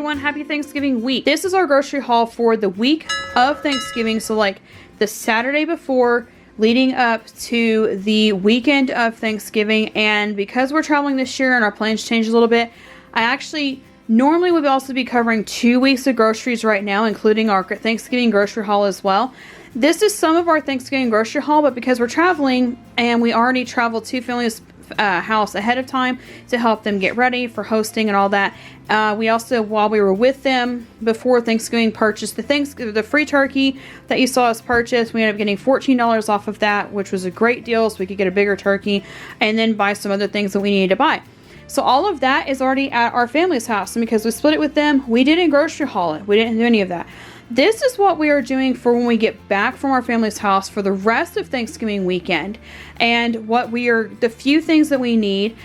everyone, happy Thanksgiving week. This is our grocery haul for the week of Thanksgiving, so like the Saturday before leading up to the weekend of Thanksgiving. And because we're traveling this year and our plans changed a little bit, I actually normally would also be covering 2 weeks of groceries right now, including our Thanksgiving grocery haul as well. This is some of our Thanksgiving grocery haul, but because we're traveling and we already traveled to families' house ahead of time to help them get ready for hosting and all that, we also, while we were with them before Thanksgiving, purchased the free turkey that you saw us purchase. We ended up getting $14 off of that, which was a great deal, so we could get a bigger turkey and then buy some other things that we needed to buy. So all of that is already at our family's house, and because we split it with them, we didn't grocery haul it. We didn't do any of that. This is what we are doing for when we get back from our family's house for the rest of Thanksgiving weekend, and the few things that we need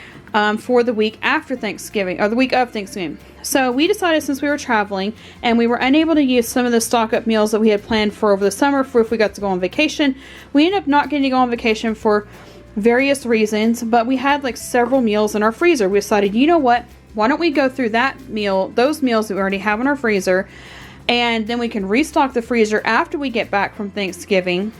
for the week after Thanksgiving, or the week of Thanksgiving. So we decided, since we were traveling and we were unable to use some of the stock up meals that we had planned for over the summer for if we got to go on vacation, we ended up not getting to go on vacation for various reasons, but we had like several meals in our freezer. We decided, you know what, why don't we go through those meals that we already have in our freezer, and then we can restock the freezer after we get back from Thanksgiving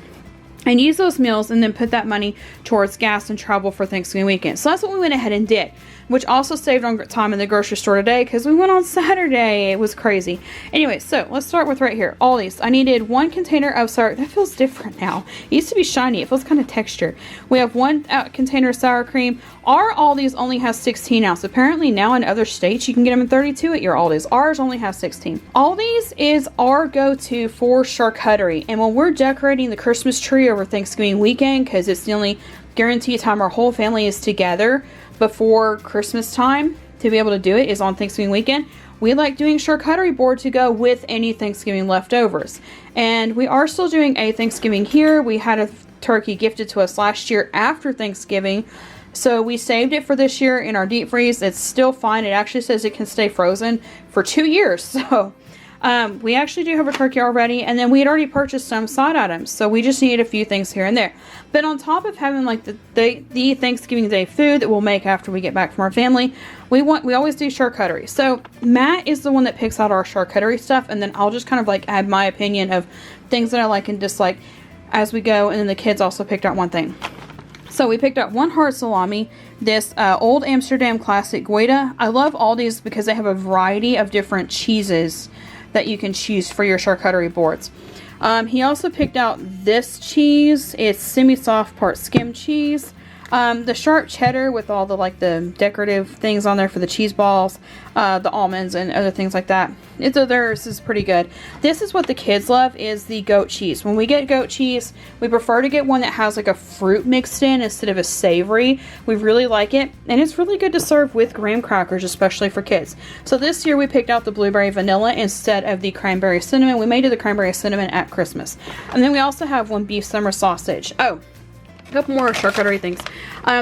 and use those meals and then put that money towards gas and travel for Thanksgiving weekend. So that's what we went ahead and did, which also saved on time in the grocery store today because we went on Saturday. It was crazy. Anyway, so let's start with right here. Aldi's. I needed 1 container of sour. That feels different now. It used to be shiny. It feels kind of textured. We have 1 container of sour cream. Our Aldi's only has 16 ounce. Apparently now in other states you can get them in 32 at your Aldi's. Ours only has 16. Aldi's is our go-to for charcuterie. And when we're decorating the Christmas tree over Thanksgiving weekend, because it's the only guaranteed time our whole family is together before Christmas time to be able to do it is on Thanksgiving weekend, we like doing charcuterie board to go with any Thanksgiving leftovers. And we are still doing a Thanksgiving here. We had a turkey gifted to us last year after Thanksgiving, so we saved it for this year in our deep freeze. It's still fine. It actually says it can stay frozen for 2 years. So we actually do have a turkey already, and then we had already purchased some side items, so we just needed a few things here and there. But on top of having like the Thanksgiving Day food that we'll make after we get back from our family, we always do charcuterie. So Matt is the one that picks out our charcuterie stuff, and then I'll just kind of like add my opinion of things that I like and dislike as we go, and then the kids also picked out one thing. So we picked up 1 heart salami, this Old Amsterdam Classic Gouda. I love Aldi's because they have a variety of different cheeses that you can choose for your charcuterie boards. He also picked out this cheese. It's semi-soft part skim cheese. The sharp cheddar with all the decorative things on there for the cheese balls, the almonds and other things like that. Theirs is pretty good. This is what the kids love, is the goat cheese. When we get goat cheese, we prefer to get one that has like a fruit mixed in instead of a savory. We really like it, and it's really good to serve with graham crackers, especially for kids. So this year we picked out the blueberry vanilla instead of the cranberry cinnamon. We may do the cranberry cinnamon at Christmas. And then we also have 1 beef summer sausage. Oh, a couple more charcuterie things.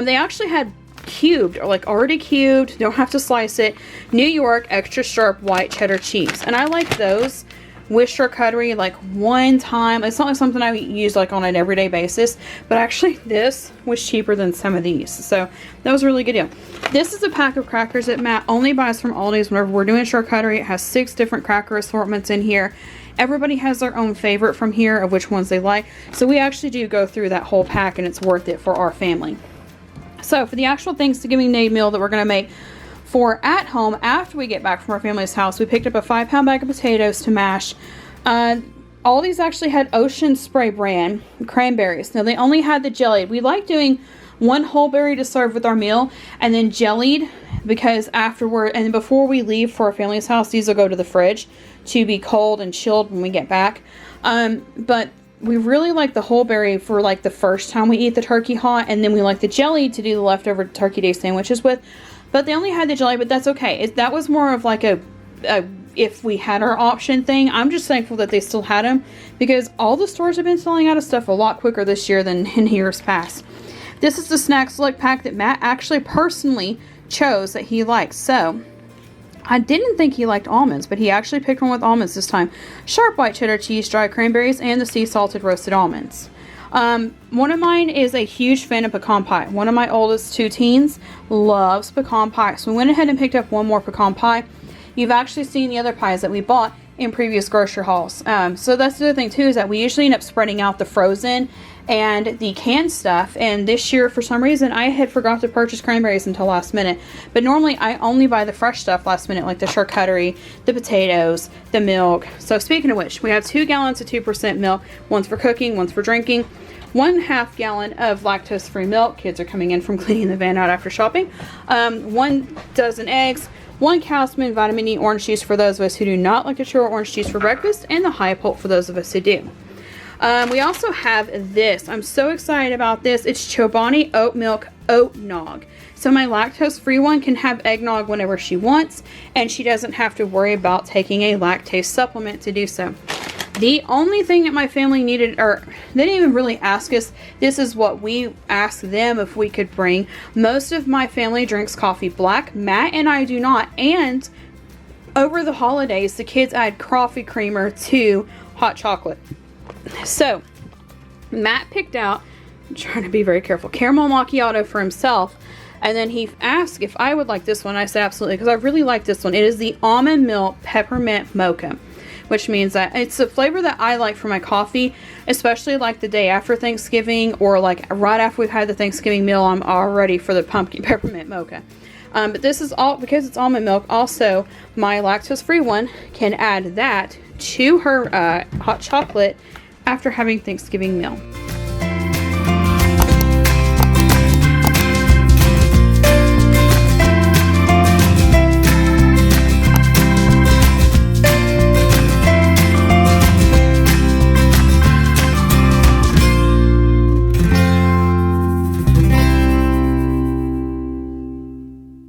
They actually had cubed, or like already cubed, don't have to slice it, New York extra sharp white cheddar cheese. And I like those with charcuterie like one time. It's not like something I use like on an everyday basis, but actually this was cheaper than some of these. So that was a really good deal. This is a pack of crackers that Matt only buys from Aldi's whenever we're doing charcuterie. It has 6 different cracker assortments in here. Everybody has their own favorite from here of which ones they like. So we actually do go through that whole pack, and it's worth it for our family. So for the actual Thanksgiving Day meal that we're going to make for at home after we get back from our family's house, we picked up a 5-pound bag of potatoes to mash. Aldi's actually had Ocean Spray brand cranberries. Now they only had the jellied. We like doing 1 whole berry to serve with our meal, and then jellied, because afterward and before we leave for our family's house, these will go to the fridge to be cold and chilled when we get back. But we really like the whole berry for like the first time we eat the turkey hot, and then we like the jelly to do the leftover turkey day sandwiches with. But they only had the jelly, but that's okay. That was more of like a if we had our option thing. I'm just thankful that they still had them, because all the stores have been selling out of stuff a lot quicker this year than in years past. This is the snack select pack that Matt actually personally chose that he likes. So I didn't think he liked almonds, but he actually picked one with almonds this time. Sharp white cheddar cheese, dried cranberries, and the sea salted roasted almonds. One of mine is a huge fan of pecan pie. One of my oldest 2 teens loves pecan pie. So we went ahead and picked up 1 more pecan pie. you've actually seen the other pies that we bought in previous grocery hauls. So that's the other thing too, is that we usually end up spreading out the frozen and the canned stuff, and this year for some reason I had forgot to purchase cranberries until last minute. But normally I only buy the fresh stuff last minute, like the charcuterie, the potatoes, the milk. So speaking of which, we have 2 gallons of 2% milk. One's for cooking, one's for drinking. 1/2 gallon of lactose-free milk. Kids are coming in from cleaning the van out after shopping. 1 dozen eggs. 1 Cowsman vitamin E orange juice for those of us who do not like to chew orange juice for breakfast, and the high pulp for those of us who do. We also have this. I'm so excited about this. It's Chobani Oat Milk Oat Nog. So my lactose-free one can have eggnog whenever she wants, and she doesn't have to worry about taking a lactase supplement to do so. The only thing that my family needed, or they didn't even really ask us, this is what we asked them if we could bring. Most of my family drinks coffee black. Matt and I do not. And over the holidays, the kids add coffee creamer to hot chocolate. So Matt picked out, I'm trying to be very careful, caramel macchiato for himself. And then he asked if I would like this one. I said absolutely, because I really like this one. It is the almond milk peppermint mocha, which means that it's a flavor that I like for my coffee, especially like the day after Thanksgiving, or like right after we've had the Thanksgiving meal. I'm all ready for the pumpkin peppermint mocha. But this is all, because it's almond milk, also my lactose-free one can add that to her hot chocolate after having Thanksgiving meal.